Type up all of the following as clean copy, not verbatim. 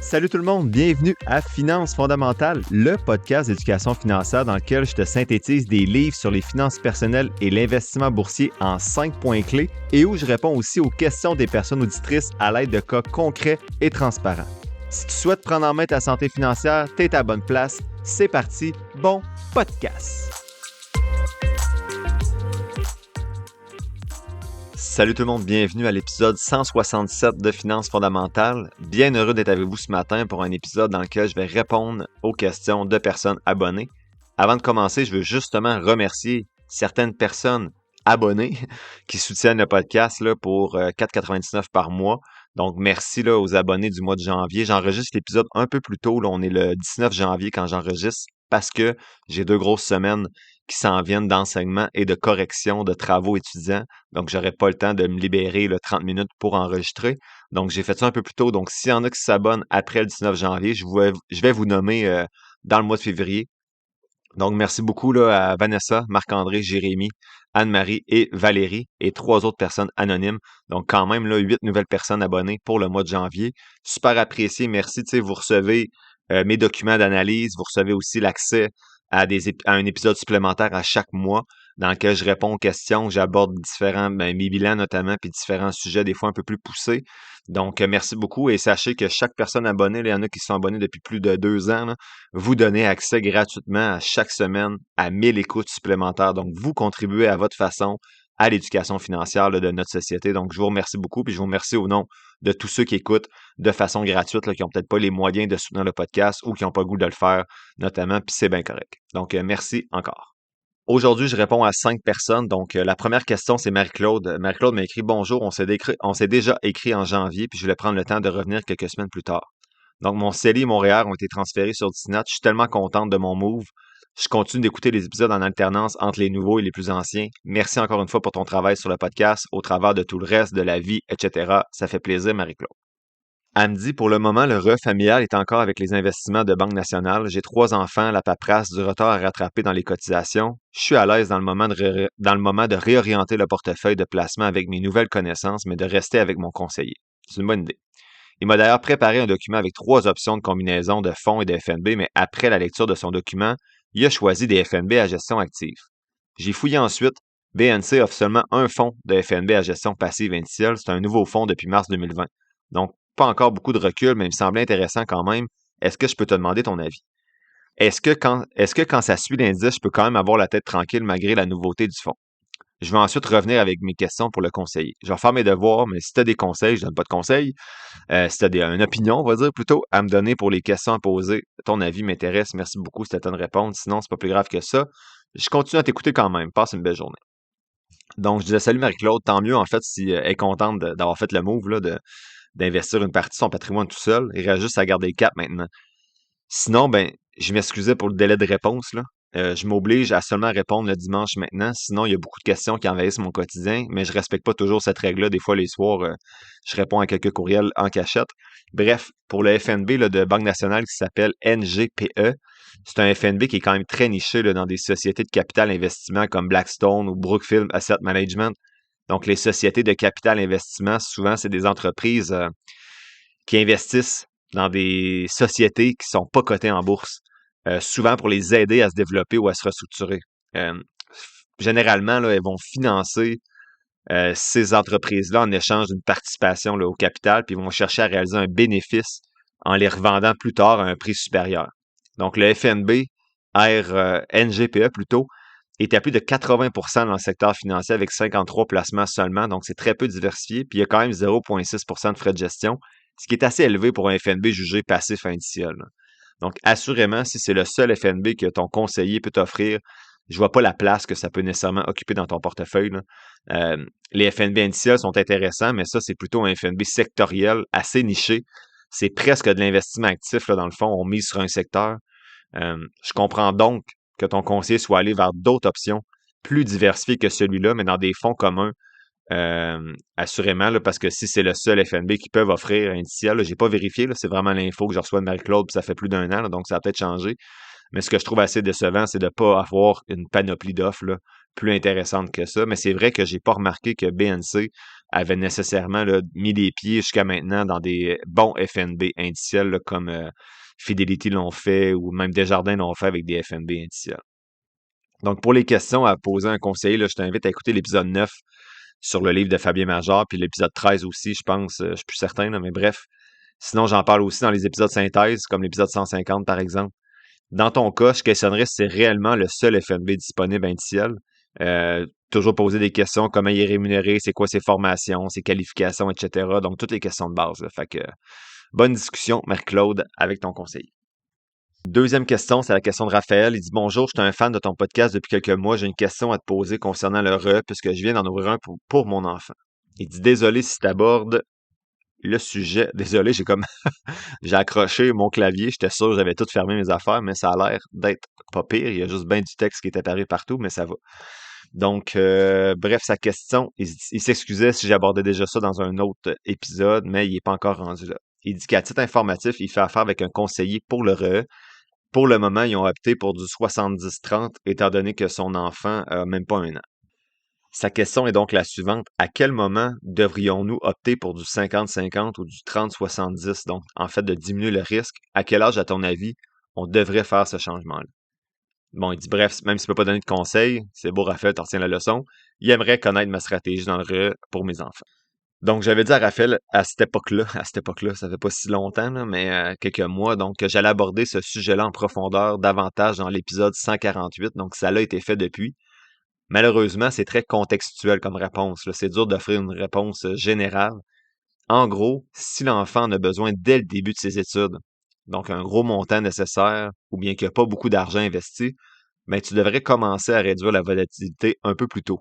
Salut tout le monde, bienvenue à Finances fondamentales, le podcast d'éducation financière dans lequel je te synthétise des livres sur les finances personnelles et l'investissement boursier en 5 points clés et où je réponds aussi aux questions des personnes auditrices à l'aide de cas concrets et transparents. Si tu souhaites prendre en main ta santé financière, t'es à la bonne place. C'est parti, bon podcast! Salut tout le monde, bienvenue à l'épisode 167 de Finances fondamentales. Bien heureux d'être avec vous ce matin pour un épisode dans lequel je vais répondre aux questions de personnes abonnées. Avant de commencer, je veux justement remercier certaines personnes abonnées qui soutiennent le podcast là, pour 4,99 par mois. Donc, merci là, aux abonnés du mois de janvier. J'enregistre l'épisode un peu plus tôt. Là, on est le 19 janvier quand j'enregistre parce que j'ai 2 grosses semaines qui s'en viennent d'enseignement et de correction de travaux étudiants. Donc, j'aurais pas le temps de me libérer là, 30 minutes pour enregistrer. Donc, j'ai fait ça un peu plus tôt. Donc, s'il y en a qui s'abonnent après le 19 janvier, je vais vous nommer dans le mois de février. Donc, merci beaucoup là, à Vanessa, Marc-André, Jérémy, Anne-Marie et Valérie et 3 autres personnes anonymes. Donc, quand même, là, 8 nouvelles personnes abonnées pour le mois de janvier. Super apprécié, merci. Tu sais, vous recevez mes documents d'analyse, vous recevez aussi l'accès à un épisode supplémentaire à chaque mois dans lequel je réponds aux questions, j'aborde différents, mes bilans notamment, puis différents sujets, des fois un peu plus poussés. Donc, merci beaucoup et sachez que chaque personne abonnée, là, il y en a qui sont abonnés depuis plus de 2 ans, là, vous donnez accès gratuitement à chaque semaine à 1000 écoutes supplémentaires. Donc, vous contribuez à votre façon à l'éducation financière là, de notre société. Donc, je vous remercie beaucoup, puis je vous remercie au nom de tous ceux qui écoutent de façon gratuite, là, qui n'ont peut-être pas les moyens de soutenir le podcast ou qui n'ont pas le goût de le faire, notamment, puis c'est bien correct. Donc, merci encore. Aujourd'hui, je réponds à 5 personnes. Donc, la première question, c'est Marie-Claude. Marie-Claude m'a écrit « Bonjour, on s'est déjà écrit en janvier, puis je voulais prendre le temps de revenir quelques semaines plus tard. Donc, mon CELI et mon REER ont été transférés sur Disney. Je suis tellement contente de mon move. Je continue d'écouter les épisodes en alternance entre les nouveaux et les plus anciens. Merci encore une fois pour ton travail sur le podcast, au travers de tout le reste, de la vie, etc. Ça fait plaisir, Marie-Claude. Elle me dit, pour le moment, le revenu familial est encore avec les investissements de Banque nationale. J'ai 3 enfants, la paperasse, du retard à rattraper dans les cotisations. Je suis à l'aise dans le moment de réorienter le portefeuille de placement avec mes nouvelles connaissances, mais de rester avec mon conseiller. C'est une bonne idée. Il m'a d'ailleurs préparé un document avec 3 options de combinaison de fonds et de FNB, mais après la lecture de son document, il a choisi des FNB à gestion active. J'ai fouillé ensuite. BNC offre seulement un fonds de FNB à gestion passive indicielle. C'est un nouveau fonds depuis mars 2020. Donc, pas encore beaucoup de recul, mais il me semblait intéressant quand même. Est-ce que je peux te demander ton avis? Est-ce que quand ça suit l'indice, je peux quand même avoir la tête tranquille malgré la nouveauté du fonds? Je vais ensuite revenir avec mes questions pour le conseiller. Je vais faire mes devoirs, mais si tu as des conseils, je donne pas de conseils. Si tu as une opinion, on va dire plutôt, à me donner pour les questions à poser, ton avis m'intéresse. Merci beaucoup si tu as de répondre. Sinon, c'est pas plus grave que ça. Je continue à t'écouter quand même. Passe une belle journée. Donc, je disais salut Marie-Claude. Tant mieux, en fait, si elle est contente d'avoir fait le move là, d'investir une partie de son patrimoine tout seul. Il reste juste à garder le cap maintenant. Sinon, ben, je m'excusais pour le délai de réponse, là. Je m'oblige à seulement répondre le dimanche maintenant. Sinon, il y a beaucoup de questions qui envahissent mon quotidien, mais je respecte pas toujours cette règle-là. Des fois, les soirs, je réponds à quelques courriels en cachette. Bref, pour le FNB là, de Banque nationale qui s'appelle NGPE, c'est un FNB qui est quand même très niché là, dans des sociétés de capital investissement comme Blackstone ou Brookfield Asset Management. Donc, les sociétés de capital investissement, souvent, c'est des entreprises qui investissent dans des sociétés qui sont pas cotées en bourse, souvent pour les aider à se développer ou à se restructurer. Euh, Généralement, là, elles vont financer ces entreprises-là en échange d'une participation là, au capital, puis ils vont chercher à réaliser un bénéfice en les revendant plus tard à un prix supérieur. Donc, le FNB, NGPE plutôt, est à plus de 80% dans le secteur financier avec 53 placements seulement, donc c'est très peu diversifié, puis il y a quand même 0,6% de frais de gestion, ce qui est assez élevé pour un FNB jugé passif indiciel. Donc, assurément, si c'est le seul FNB que ton conseiller peut t'offrir, je vois pas la place que ça peut nécessairement occuper dans ton portefeuille. Là. Les FNB indiciels sont intéressants, mais ça, c'est plutôt un FNB sectoriel assez niché. C'est presque de l'investissement actif, là, dans le fond. On mise sur un secteur. Je comprends donc que ton conseiller soit allé vers d'autres options plus diversifiées que celui-là, mais dans des fonds communs, assurément, là, parce que si c'est le seul FNB qui peuvent offrir indiciel, j'ai pas vérifié, là, c'est vraiment l'info que je reçois de Marie-Claude, puis ça fait plus d'1 an, là, donc ça a peut-être changé. Mais ce que je trouve assez décevant, c'est de ne pas avoir une panoplie d'offres là, plus intéressantes que ça. Mais c'est vrai que j'ai pas remarqué que BNC avait nécessairement là, mis les pieds jusqu'à maintenant dans des bons FNB indiciels là, comme Fidelity l'ont fait ou même Desjardins l'ont fait avec des FNB indiciels. Donc, pour les questions à poser à un conseiller, là, je t'invite à écouter l'épisode 9 sur le livre de Fabien Major, puis l'épisode 13 aussi, je pense, je suis plus certain, là, mais bref. Sinon, j'en parle aussi dans les épisodes synthèse, comme l'épisode 150, par exemple. Dans ton cas, je questionnerais si c'est réellement le seul FNB disponible indiciel. Toujours poser des questions, comment il est rémunéré, c'est quoi ses formations, ses qualifications, etc. Donc, toutes les questions de base. Là. Fait que, bonne discussion, Marc-Claude, avec ton conseiller. Deuxième question, c'est la question de Raphaël. Il dit: Bonjour, je suis un fan de ton podcast depuis quelques mois. J'ai une question à te poser concernant le RE, puisque je viens d'en ouvrir un pour mon enfant. Il dit: Désolé si tu abordes le sujet. Désolé, j'ai accroché mon clavier. J'étais sûr que j'avais tout fermé mes affaires, mais ça a l'air d'être pas pire. Il y a juste bien du texte qui est apparu partout, mais ça va. Donc, bref, sa question, il s'excusait si j'abordais déjà ça dans un autre épisode, mais il n'est pas encore rendu là. Il dit qu'à titre informatif, il fait affaire avec un conseiller pour le RE. Pour le moment, ils ont opté pour du 70-30, étant donné que son enfant a même pas 1 an. Sa question est donc la suivante. À quel moment devrions-nous opter pour du 50-50 ou du 30-70? Donc, en fait, de diminuer le risque. À quel âge, à ton avis, on devrait faire ce changement-là? Bon, il dit, bref, même s'il ne peut pas donner de conseils, c'est beau, Raphaël, t'en retiens la leçon. Il aimerait connaître ma stratégie dans le RE pour mes enfants. Donc, j'avais dit à Raphaël à cette époque-là, ça fait pas si longtemps, là, mais quelques mois, donc que j'allais aborder ce sujet-là en profondeur davantage dans l'épisode 148. Donc, ça l'a été fait depuis. Malheureusement, c'est très contextuel comme réponse, là. C'est dur d'offrir une réponse générale. En gros, si l'enfant en a besoin dès le début de ses études, donc un gros montant nécessaire, ou bien qu'il n'y a pas beaucoup d'argent investi, ben, tu devrais commencer à réduire la volatilité un peu plus tôt.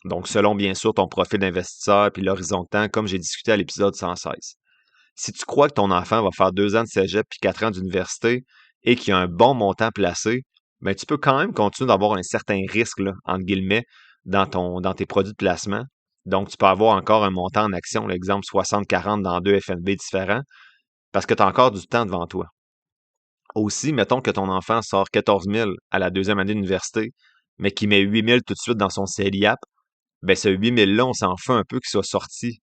Donc, selon bien sûr ton profil d'investisseur puis l'horizon de temps, comme j'ai discuté à l'épisode 116. Si tu crois que ton enfant va faire 2 ans de cégep puis 4 ans d'université et qu'il y a un bon montant placé, ben, tu peux quand même continuer d'avoir un certain risque, là, entre guillemets, dans tes produits de placement. Donc, tu peux avoir encore un montant en action, l'exemple 60-40 dans 2 FNB différents, parce que tu as encore du temps devant toi. Aussi, mettons que ton enfant sort 14 000 à la 2e année d'université, mais qu'il met 8 000 tout de suite dans son CELIAP, ben ce 8 000-là, on s'en fout un peu qu'il soit sorti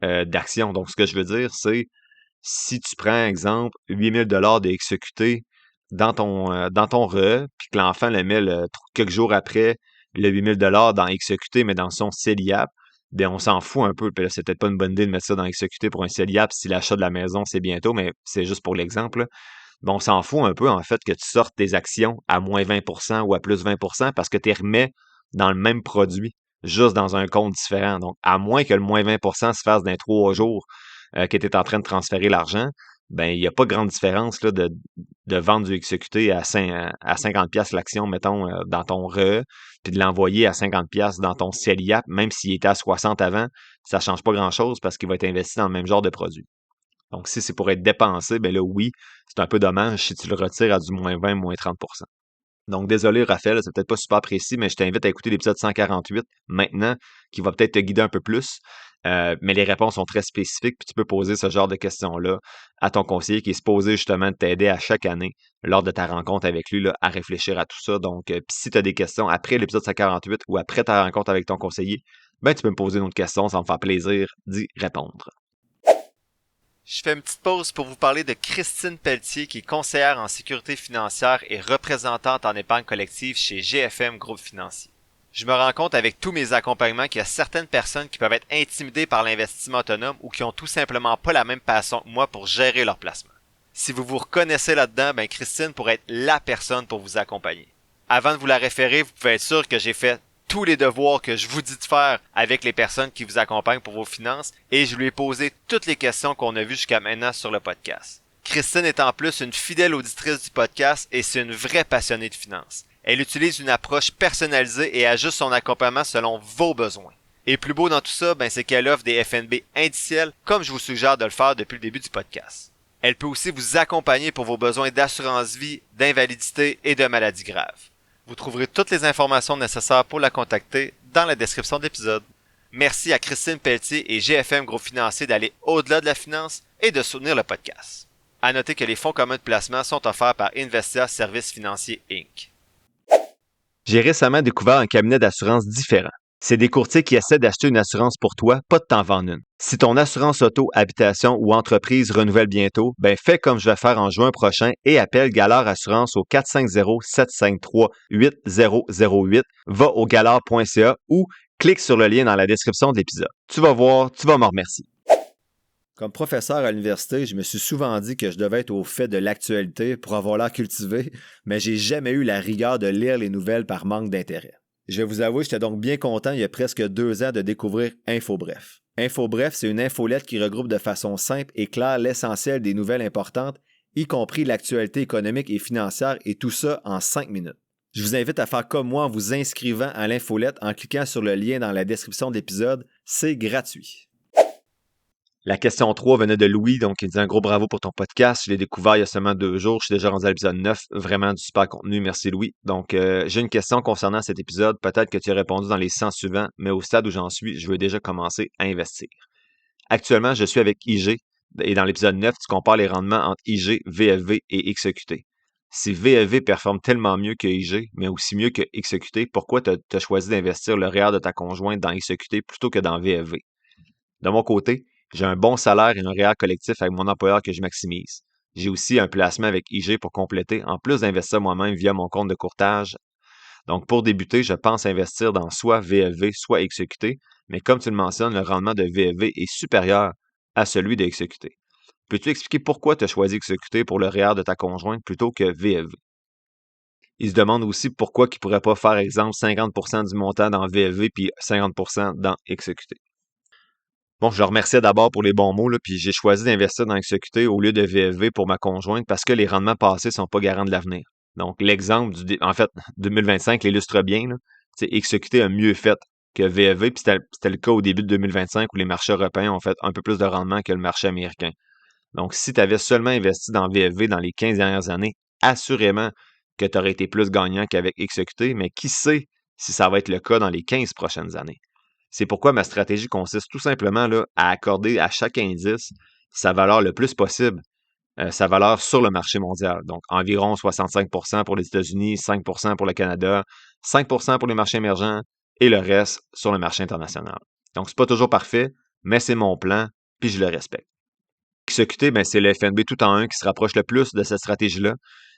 d'action. Donc, ce que je veux dire, c'est si tu prends, exemple, 8 000 de XEQT dans ton RE, puis que l'enfant le met quelques jours après le 8 000 dans XEQT, mais dans son CELIAP, ben on s'en fout un peu. Puis là, c'est peut-être pas une bonne idée de mettre ça dans XEQT pour un CELIAP si l'achat de la maison, c'est bientôt, mais c'est juste pour l'exemple, là. Ben, on s'en fout un peu, en fait, que tu sortes tes actions à moins 20% ou à plus 20% parce que tu les remets dans le même produit, juste dans un compte différent. Donc, à moins que le moins 20% se fasse dans les 3 jours que tu es en train de transférer l'argent, ben, il n'y a pas de grande différence là, de vendre du exécuté à 50$ l'action, mettons, dans ton RE, puis de l'envoyer à 50$ dans ton CELIAP, même s'il était à 60 avant, ça ne change pas grand-chose parce qu'il va être investi dans le même genre de produit. Donc, si c'est pour être dépensé, ben là, oui, c'est un peu dommage si tu le retires à du moins 20, moins 30%. Donc, désolé, Raphaël, c'est peut-être pas super précis, mais je t'invite à écouter l'épisode 148 maintenant, qui va peut-être te guider un peu plus. Mais les réponses sont très spécifiques, puis tu peux poser ce genre de questions-là à ton conseiller qui est supposé justement t'aider à chaque année, lors de ta rencontre avec lui, là, à réfléchir à tout ça. Donc, puis si tu as des questions après l'épisode 148 ou après ta rencontre avec ton conseiller, ben tu peux me poser une autre question, ça va me faire plaisir d'y répondre. Je fais une petite pause pour vous parler de Christine Pelletier, qui est conseillère en sécurité financière et représentante en épargne collective chez GFM Groupe Financier. Je me rends compte avec tous mes accompagnements qu'il y a certaines personnes qui peuvent être intimidées par l'investissement autonome ou qui ont tout simplement pas la même passion que moi pour gérer leur placement. Si vous vous reconnaissez là-dedans, ben Christine pourrait être la personne pour vous accompagner. Avant de vous la référer, vous pouvez être sûr que j'ai fait tous les devoirs que je vous dis de faire avec les personnes qui vous accompagnent pour vos finances et je lui ai posé toutes les questions qu'on a vues jusqu'à maintenant sur le podcast. Christine est en plus une fidèle auditrice du podcast et c'est une vraie passionnée de finances. Elle utilise une approche personnalisée et ajuste son accompagnement selon vos besoins. Et plus beau dans tout ça, ben c'est qu'elle offre des FNB indiciels comme je vous suggère de le faire depuis le début du podcast. Elle peut aussi vous accompagner pour vos besoins d'assurance vie, d'invalidité et de maladies graves. Vous trouverez toutes les informations nécessaires pour la contacter dans la description de l'épisode. Merci à Christine Pelletier et GFM Groupe Financier d'aller au-delà de la finance et de soutenir le podcast. À noter que les fonds communs de placement sont offerts par Investia Services Financiers Inc. J'ai récemment découvert un cabinet d'assurance différent. C'est des courtiers qui essaient d'acheter une assurance pour toi, pas de t'en vendre une. Si ton assurance auto, habitation ou entreprise renouvelle bientôt, ben fais comme je vais faire en juin prochain et appelle Galard Assurance au 450-753-8008, va au galard.ca ou clique sur le lien dans la description de l'épisode. Tu vas voir, tu vas me remercier. Comme professeur à l'université, je me suis souvent dit que je devais être au fait de l'actualité pour avoir l'air cultivé, mais j'ai jamais eu la rigueur de lire les nouvelles par manque d'intérêt. Je vais vous avouer, j'étais donc bien content il y a presque 2 ans de découvrir InfoBref. InfoBref, c'est une infolette qui regroupe de façon simple et claire l'essentiel des nouvelles importantes, y compris l'actualité économique et financière, et tout ça en 5 minutes. Je vous invite à faire comme moi en vous inscrivant à l'infolette en cliquant sur le lien dans la description de l'épisode. C'est gratuit. La question 3 venait de Louis, donc il dit un gros bravo pour ton podcast. Je l'ai découvert il y a seulement 2 jours. Je suis déjà rendu à l'épisode 9. Vraiment du super contenu. Merci Louis. Donc, j'ai une question concernant cet épisode. Peut-être que tu as répondu dans les 100 suivants, mais au stade où j'en suis, je veux déjà commencer à investir. Actuellement, je suis avec IG et dans l'épisode 9, tu compares les rendements entre IG, VFV et XEQT. Si VFV performe tellement mieux que IG, mais aussi mieux que XEQT, pourquoi tu as choisi d'investir le REER de ta conjointe dans XEQT plutôt que dans VFV? De mon côté, j'ai un bon salaire et un REER collectif avec mon employeur que je maximise. J'ai aussi un placement avec IG pour compléter, en plus d'investir moi-même via mon compte de courtage. Donc, pour débuter, je pense investir dans soit VFV, soit XEQT, mais comme tu le mentionnes, le rendement de VFV est supérieur à celui de XEQT. Peux-tu expliquer pourquoi tu as choisi XEQT pour le REER de ta conjointe plutôt que VFV? Il se demande aussi pourquoi il ne pourrait pas faire, exemple, 50% du montant dans VFV puis 50% dans XEQT. Bon, je le remerciais d'abord pour les bons mots, là, puis j'ai choisi d'investir dans XEQT au lieu de VFV pour ma conjointe parce que les rendements passés sont pas garants de l'avenir. Donc, l'exemple en fait, 2025 l'illustre bien, là. XEQT a mieux fait que VFV, puis c'était le cas au début de 2025 où les marchés européens ont fait un peu plus de rendement que le marché américain. Donc, si tu avais seulement investi dans VFV dans les 15 dernières années, assurément que tu aurais été plus gagnant qu'avec XEQT, mais qui sait si ça va être le cas dans les 15 prochaines années. C'est pourquoi ma stratégie consiste tout simplement là, à accorder à chaque indice sa valeur le plus possible, sa valeur sur le marché mondial. Donc, environ 65% pour les États-Unis, 5% pour le Canada, 5% pour les marchés émergents et le reste sur le marché international. Donc, c'est pas toujours parfait, mais c'est mon plan, puis je le respecte. XEQT, ben, c'est le FNB tout en un qui se rapproche le plus de cette stratégie-là.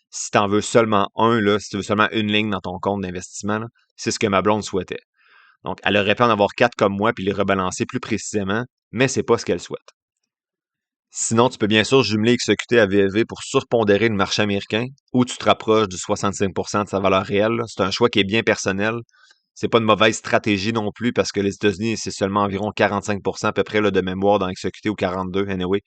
Si tu en veux seulement un, là, si tu veux seulement une ligne dans ton compte d'investissement, là, c'est ce que ma blonde souhaitait. Donc, elle aurait pu en avoir 4 comme moi puis les rebalancer plus précisément, mais c'est pas ce qu'elle souhaite. Sinon, tu peux bien sûr jumeler XEQT à VFV pour surpondérer le marché américain, ou tu te rapproches du 65% de sa valeur réelle. C'est un choix qui est bien personnel. C'est pas une mauvaise stratégie non plus parce que les États-Unis, c'est seulement environ 45% à peu près là, de mémoire dans XEQT ou 42 anyway.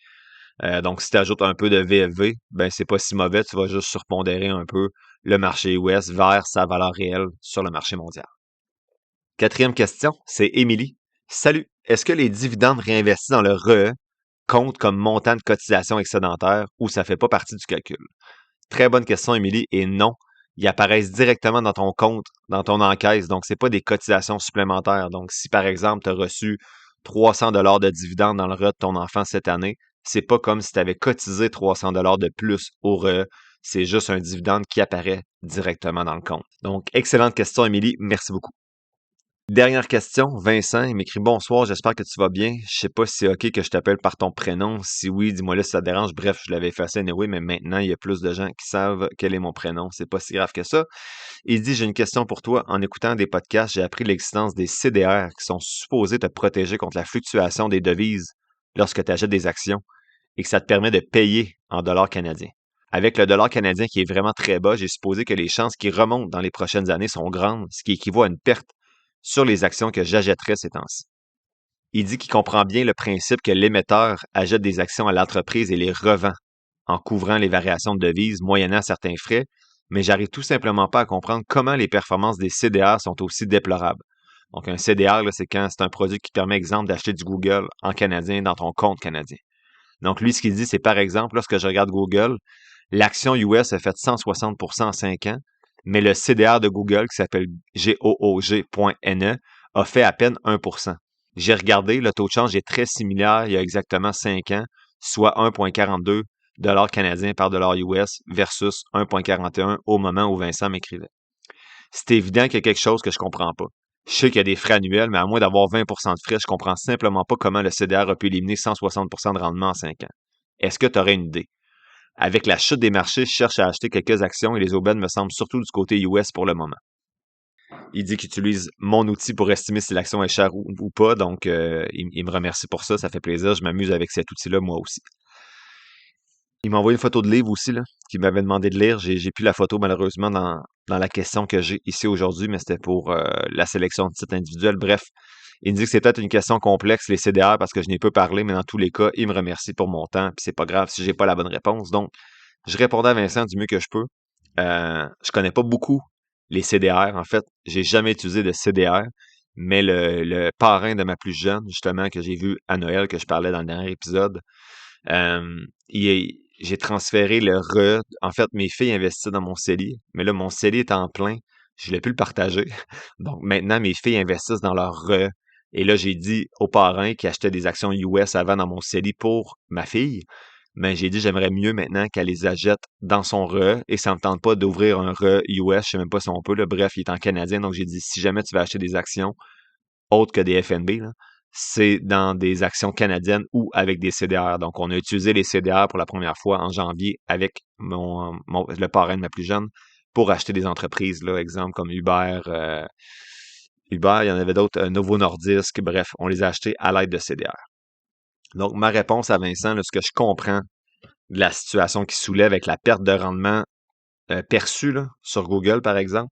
Donc, si tu ajoutes un peu de VFV, ben c'est pas si mauvais, tu vas juste surpondérer un peu le marché US vers sa valeur réelle sur le marché mondial. Quatrième question, c'est Émilie. Salut, est-ce que les dividendes réinvestis dans le REE comptent comme montant de cotisation excédentaire ou ça fait pas partie du calcul? Très bonne question, Émilie, et non, ils apparaissent directement dans ton compte, dans ton encaisse, donc c'est pas des cotisations supplémentaires. Donc, si par exemple, tu as reçu 300 $ de dividendes dans le REE de ton enfant cette année, c'est pas comme si tu avais cotisé 300 $ de plus au REE, c'est juste un dividende qui apparaît directement dans le compte. Donc, excellente question, Émilie, merci beaucoup. Dernière question, Vincent, il m'écrit bonsoir, j'espère que tu vas bien. Je sais pas si c'est OK que je t'appelle par ton prénom. Si oui, dis-moi là si ça te dérange. Bref, je l'avais effacé anyway, mais maintenant, il y a plus de gens qui savent quel est mon prénom. C'est pas si grave que ça. Il dit, j'ai une question pour toi. En écoutant des podcasts, j'ai appris l'existence des CDR qui sont supposés te protéger contre la fluctuation des devises lorsque tu achètes des actions et que ça te permet de payer en dollars canadiens. Avec le dollar canadien qui est vraiment très bas, j'ai supposé que les chances qu'il remonte dans les prochaines années sont grandes, ce qui équivaut à une perte sur les actions que j'achèterais ces temps-ci. Il dit qu'il comprend bien le principe que l'émetteur achète des actions à l'entreprise et les revend en couvrant les variations de devises moyennant certains frais, mais j'arrive tout simplement pas à comprendre comment les performances des CDR sont aussi déplorables. Donc un CDR, là, c'est quand c'est un produit qui te permet, exemple, d'acheter du Google en canadien dans ton compte canadien. Donc lui, ce qu'il dit, c'est par exemple, lorsque je regarde Google, l'action US a fait 160% en 5 ans, mais le CDR de Google, qui s'appelle GOOG.NE, a fait à peine 1%. J'ai regardé, le taux de change est très similaire il y a exactement 5 ans, soit 1,42 $ canadiens par dollar US versus 1,41 au moment où Vincent m'écrivait. C'est évident qu'il y a quelque chose que je comprends pas. Je sais qu'il y a des frais annuels, mais à moins d'avoir 20 de frais, je comprends simplement pas comment le CDR a pu éliminer 160 de rendement en 5 ans. Est-ce que tu aurais une idée? Avec la chute des marchés, je cherche à acheter quelques actions et les aubaines me semblent surtout du côté US pour le moment. Il dit qu'il utilise mon outil pour estimer si l'action est chère ou pas, donc il me remercie pour ça, ça fait plaisir. Je m'amuse avec cet outil-là, moi aussi. Il m'a envoyé une photo de livre aussi, là, qu'il m'avait demandé de lire. J'ai plus la photo, malheureusement, dans la question que j'ai ici aujourd'hui, mais c'était pour la sélection de titres individuels. Bref, il me dit que c'est peut-être une question complexe, les CDR, parce que je n'ai pas parlé, mais dans tous les cas, il me remercie pour mon temps, puis c'est pas grave si j'ai pas la bonne réponse. Donc, je répondais à Vincent du mieux que je peux. Je connais pas beaucoup les CDR. En fait, j'ai jamais utilisé de CDR, mais le parrain de ma plus jeune, justement, que j'ai vu à Noël, que je parlais dans le dernier épisode, j'ai transféré le RE. En fait, mes filles investissaient dans mon CELI, mais là, mon CELI est en plein. Je voulais plus le partager. Donc, maintenant, mes filles investissent dans leur RE. Et là, j'ai dit au parrain qui achetait des actions US avant dans mon CELI pour ma fille, mais j'ai dit j'aimerais mieux maintenant qu'elle les achète dans son RE et ça me tente pas d'ouvrir un RE US, je sais même pas si on peut, là. Bref, il est en canadien, donc j'ai dit si jamais tu vas acheter des actions autres que des FNB, là, c'est dans des actions canadiennes ou avec des CDR. Donc, on a utilisé les CDR pour la première fois en janvier avec le parrain de ma plus jeune pour acheter des entreprises, là, exemple comme Uber, il y en avait d'autres, Novo Nordisk, bref, on les a achetés à l'aide de CDR. Donc, ma réponse à Vincent, là, ce que je comprends de la situation qui soulève avec la perte de rendement perçue là, sur Google, par exemple,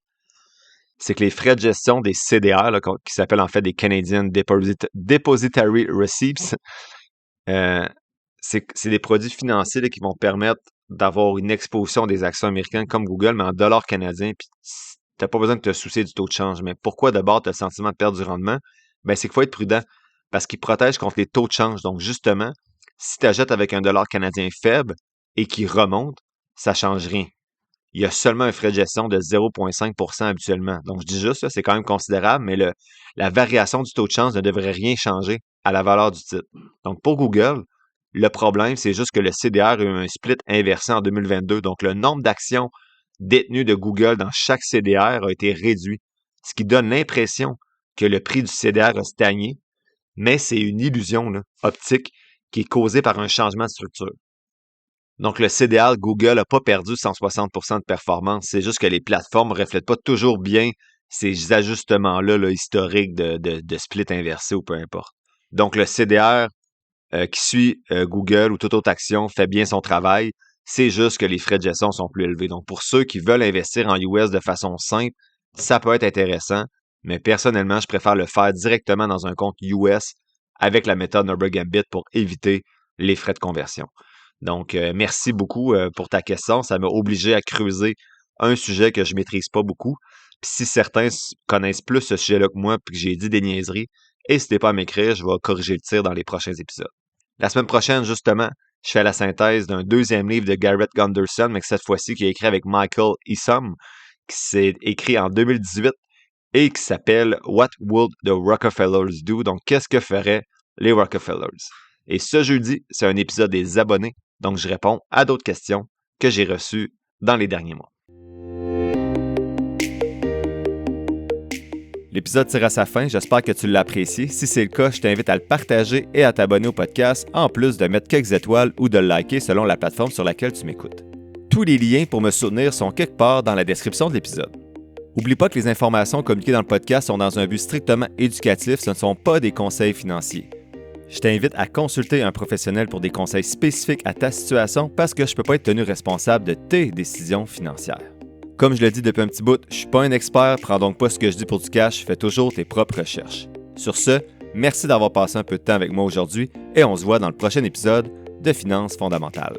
c'est que les frais de gestion des CDR, là, qui s'appellent en fait des Canadian Depository Receipts, c'est des produits financiers là, qui vont permettre d'avoir une exposition des actions américaines comme Google, mais en dollars canadiens, puis t'as pas besoin de te soucier du taux de change. Mais pourquoi d'abord tu as le sentiment de perdre du rendement? Ben, c'est qu'il faut être prudent parce qu'ils protègent contre les taux de change. Donc, justement, si tu achètes avec un dollar canadien faible et qui remonte, ça change rien. Il y a seulement un frais de gestion de 0,5 habituellement. Donc, je dis juste, là, c'est quand même considérable, mais la variation du taux de change ne devrait rien changer à la valeur du titre. Donc, pour Google, le problème, c'est juste que le CDR a eu un split inversé en 2022. Donc, le nombre d'actions détenues de Google dans chaque CDR a été réduit, ce qui donne l'impression que le prix du CDR a stagné, mais c'est une illusion là, optique qui est causée par un changement de structure. Donc, le CDR Google n'a pas perdu 160 de performance. C'est juste que les plateformes ne reflètent pas toujours bien ces ajustements-là là, historiques de split inversé ou peu importe. Donc, le CDR qui suit Google ou toute autre action fait bien son travail. C'est juste que les frais de gestion sont plus élevés. Donc, pour ceux qui veulent investir en US de façon simple, ça peut être intéressant, mais personnellement, je préfère le faire directement dans un compte US avec la méthode Number Gambit pour éviter les frais de conversion. Donc, merci beaucoup pour ta question. Ça m'a obligé à creuser un sujet que je maîtrise pas beaucoup. Puis si certains connaissent plus ce sujet-là que moi, puis que j'ai dit des niaiseries, n'hésitez pas à m'écrire, je vais corriger le tir dans les prochains épisodes. La semaine prochaine, justement, je fais la synthèse d'un deuxième livre de Garrett Gunderson, mais que cette fois-ci, qui est écrit avec Michael Esom, qui s'est écrit en 2018 et qui s'appelle What Would the Rockefellers Do? Donc, qu'est-ce que feraient les Rockefellers? Et ce jeudi, c'est un épisode des abonnés, donc je réponds à d'autres questions que j'ai reçues dans les derniers mois. L'épisode tire à sa fin, j'espère que tu l'as apprécié. Si c'est le cas, je t'invite à le partager et à t'abonner au podcast, en plus de mettre quelques étoiles ou de le liker selon la plateforme sur laquelle tu m'écoutes. Tous les liens pour me soutenir sont quelque part dans la description de l'épisode. N'oublie pas que les informations communiquées dans le podcast sont dans un but strictement éducatif, ce ne sont pas des conseils financiers. Je t'invite à consulter un professionnel pour des conseils spécifiques à ta situation parce que je ne peux pas être tenu responsable de tes décisions financières. Comme je le dis depuis un petit bout, je ne suis pas un expert, prends donc pas ce que je dis pour du cash, fais toujours tes propres recherches. Sur ce, merci d'avoir passé un peu de temps avec moi aujourd'hui et on se voit dans le prochain épisode de Finances fondamentales.